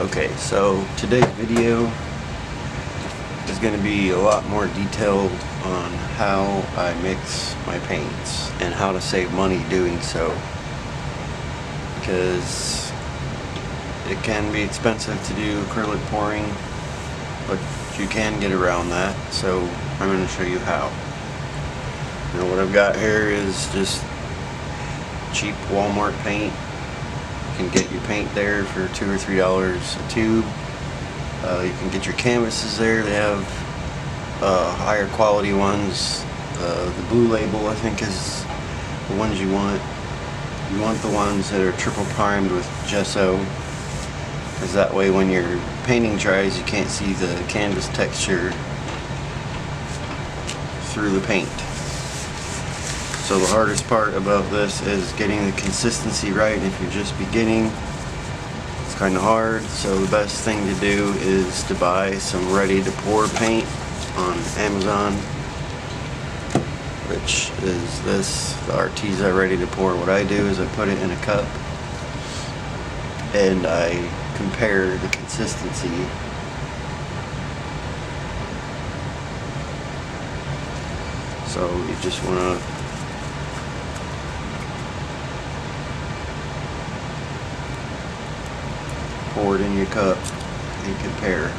Okay, so today's video is going to be a lot more detailed on how I mix my paints and how to save money doing so, because it can be expensive to do acrylic pouring, but you can get around that, so I'm going to show you how. Now what I've got here is just cheap Walmart paint. You can get your paint there for $2 or $3 a tube. You can get your canvases there. They have higher quality ones. The blue label, I think, is the ones you want. You want the ones that are triple primed with gesso, because that way when your painting dries you can't see the canvas texture through the paint. So the hardest part about this is getting the consistency right, and if you're just beginning, it's kind of hard. So the best thing to do is to buy some ready to pour paint on Amazon, which is this, the Arteza ready to pour. What I do is I put it in a cup and I compare the consistency. So you just want to pour it in your cup and compare.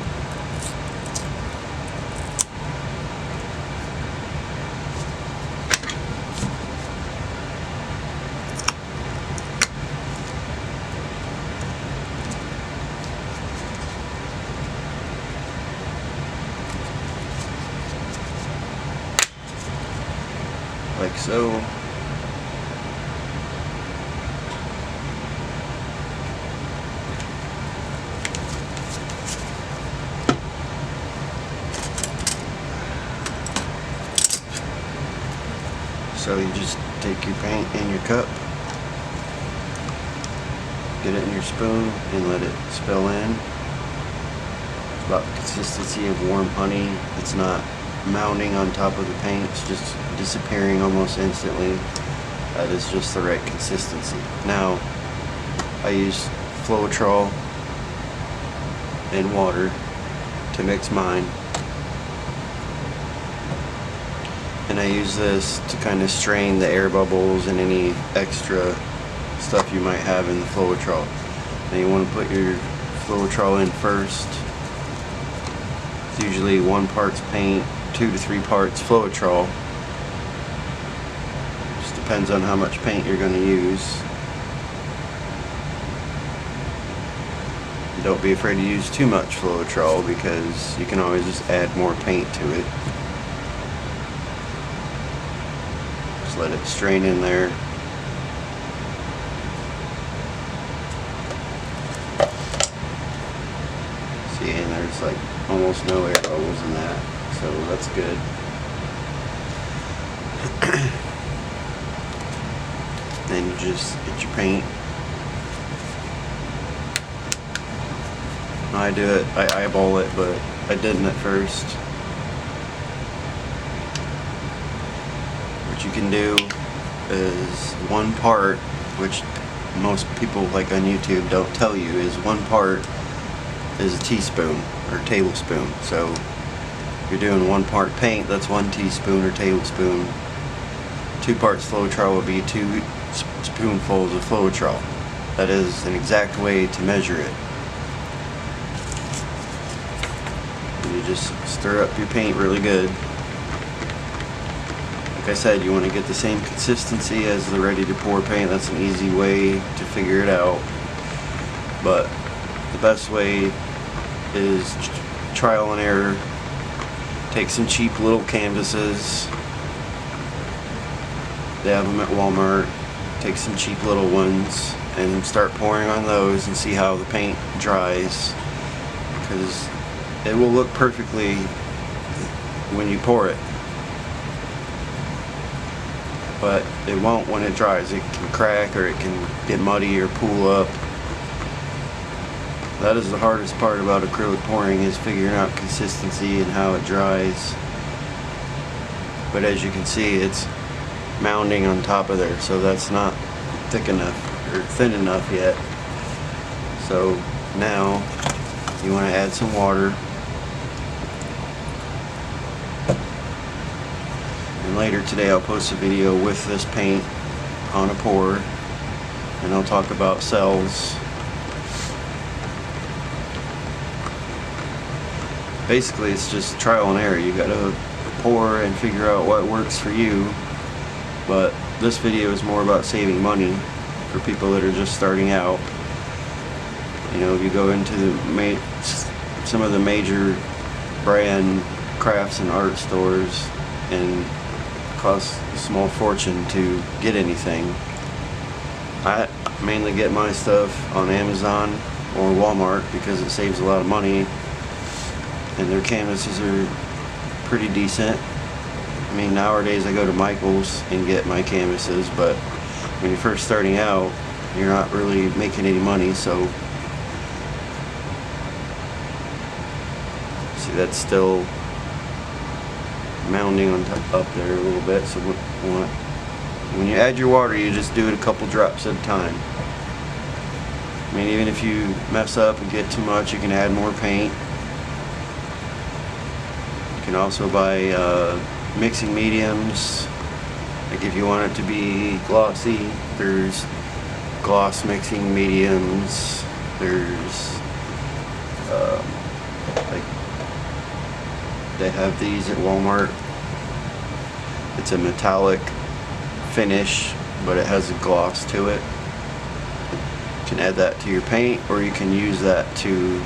Like so. So you just take your paint in your cup, get it in your spoon, and let it spill in. It's about the consistency of warm honey. It's not mounding on top of the paint, it's just disappearing almost instantly. That is just the right consistency. Now, I use Floetrol and water to mix mine. And I use this to kind of strain the air bubbles and any extra stuff you might have in the Floetrol. Now you want to put your Floetrol in first. It's usually 1 part paint, 2 to 3 parts Floetrol. Just depends on how much paint you're going to use. Don't be afraid to use too much Floetrol, because you can always just add more paint to it. Let it strain in there. See, and there's like almost no air bubbles in that, so that's good. Then you just get your paint. I do it, I eyeball it, but I didn't at first. What you can do is 1 part, which most people like on YouTube don't tell you, is 1 part is a teaspoon or tablespoon. So if you're doing 1 part paint, that's 1 teaspoon or tablespoon. 2 parts Floetrol would be 2 spoonfuls of Floetrol. That is an exact way to measure it. And you just stir up your paint really good. Like I said, you want to get the same consistency as the ready to pour paint. That's an easy way to figure it out, but the best way is trial and error. Take some cheap little canvases, they have them at Walmart. Take some cheap little ones and start pouring on those and see how the paint dries, because it will look perfectly when you pour it, but it won't when it dries. It can crack, or it can get muddy or pool up. That is the hardest part about acrylic pouring, is figuring out consistency and how it dries. But as you can see, it's mounding on top of there, so that's not thick enough or thin enough yet. So now you want to add some water. And later today I'll post a video with this paint on a pour, and I'll talk about cells. Basically it's just trial and error. You gotta pour and figure out what works for you, but this video is more about saving money for people that are just starting out. You know, if you go into some of the major brand crafts and art stores, and it costs a small fortune to get anything. I mainly get my stuff on Amazon or Walmart because it saves a lot of money, and their canvases are pretty decent. I mean, nowadays I go to Michael's and get my canvases, but when you're first starting out, you're not really making any money. So see, that's still mounding on up there a little bit. So when you add your water, you just do it a couple drops at a time. I mean, even if you mess up and get too much, you can add more paint. You can also buy mixing mediums. Like if you want it to be glossy, there's gloss mixing mediums. There's like they have these at Walmart. It's a metallic finish, but it has a gloss to it. You can add that to your paint, or you can use that to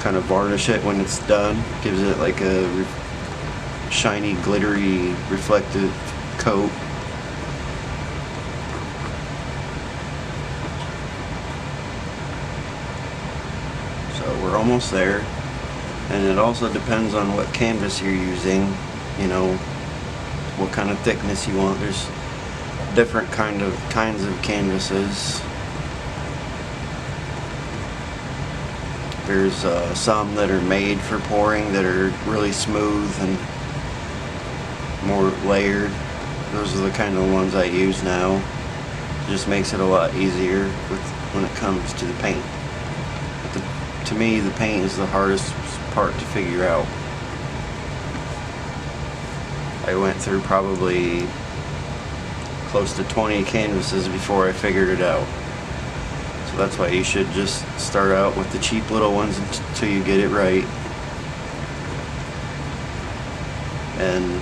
kind of varnish it when it's done. Gives it like a shiny, glittery, reflective coat. So we're almost there, and it also depends on what canvas you're using. You know, what kind of thickness you want. There's different kinds of canvases. There's some that are made for pouring that are really smooth and more layered. Those are the kind of ones I use now. It just makes it a lot easier when it comes to the paint. To me, the paint is the hardest part to figure out. I went through probably close to 20 canvases before I figured it out. So that's why you should just start out with the cheap little ones until you get it right. And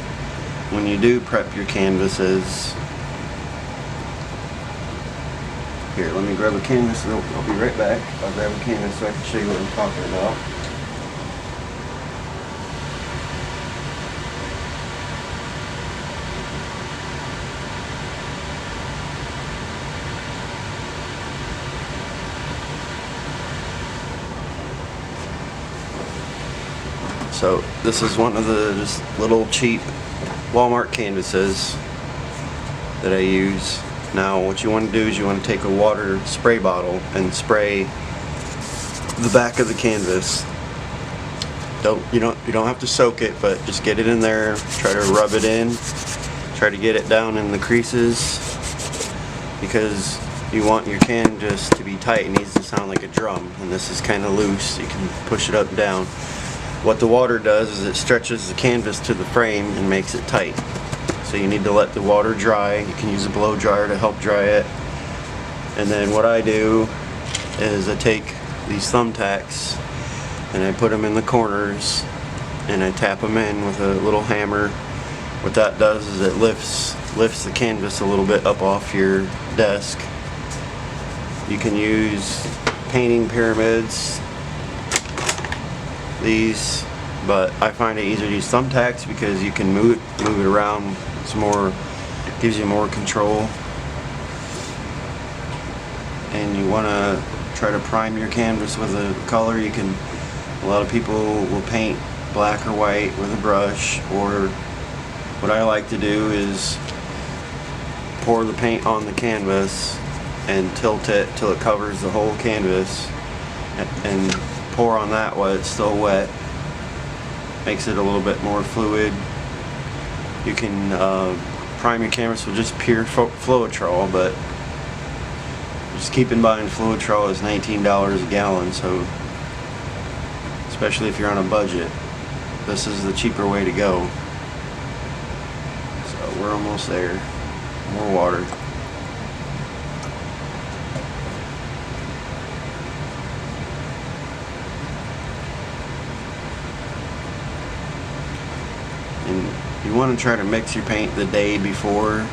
when you do prep your canvases, here, let me grab a canvas. I'll be right back. I'll grab a canvas so I can show you what I'm talking about. So this is one of the just little cheap Walmart canvases that I use. Now what you want to do is you want to take a water spray bottle and spray the back of the canvas. You don't have to soak it, but just get it in there, try to rub it in, try to get it down in the creases, because you want your canvas to be tight. It needs to sound like a drum, and this is kind of loose. You can push it up and down. What the water does is it stretches the canvas to the frame and makes it tight. So you need to let the water dry. You can use a blow dryer to help dry it. And then what I do is I take these thumbtacks and I put them in the corners and I tap them in with a little hammer. What that does is it lifts the canvas a little bit up off your desk. You can use painting pyramids, these, but I find it easier to use thumbtacks because you can move it around. It's more, gives you more control. And you want to try to prime your canvas with a color. A lot of people will paint black or white with a brush, or what I like to do is pour the paint on the canvas and tilt it till it covers the whole canvas, and pour on that while it's still wet. Makes it a little bit more fluid. You can prime your canvas with just pure Floetrol, but Just keep in mind Floetrol is $19 a gallon, so especially if you're on a budget, this is the cheaper way to go. So we're almost there. More water. And you want to try to mix your paint the day before,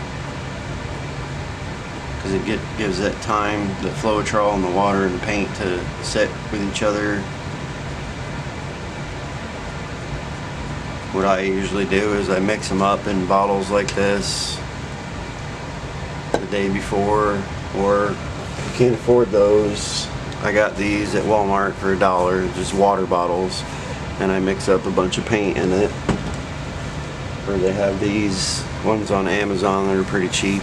because it gives that time, the Floetrol and the water and the paint, to set with each other. What I usually do is I mix them up in bottles like this the day before, or if you can't afford those, I got these at Walmart for $1, just water bottles, and I mix up a bunch of paint in it. Or they have these ones on Amazon that are pretty cheap.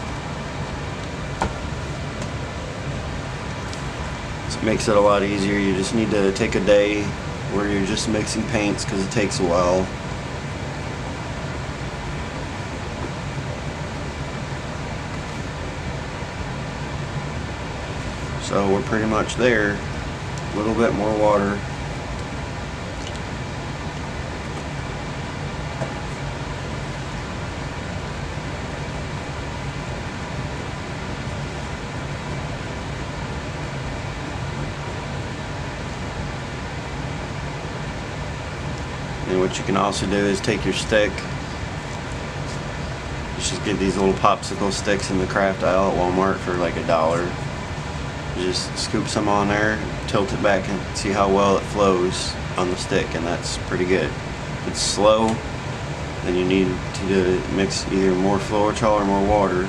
It makes it a lot easier. You just need to take a day where you're just mixing paints, because it takes a while. So we're pretty much there. A little bit more water. And what you can also do is take your stick. You should get these little popsicle sticks in the craft aisle at Walmart for like $1. You just scoop some on there, tilt it back, and see how well it flows on the stick, and that's pretty good. If it's slow, then you need to mix either more Floetrol or more water.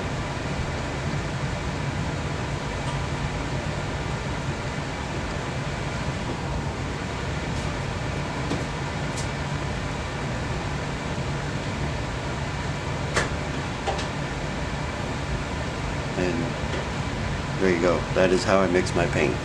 And there you go. That is how I mix my paint.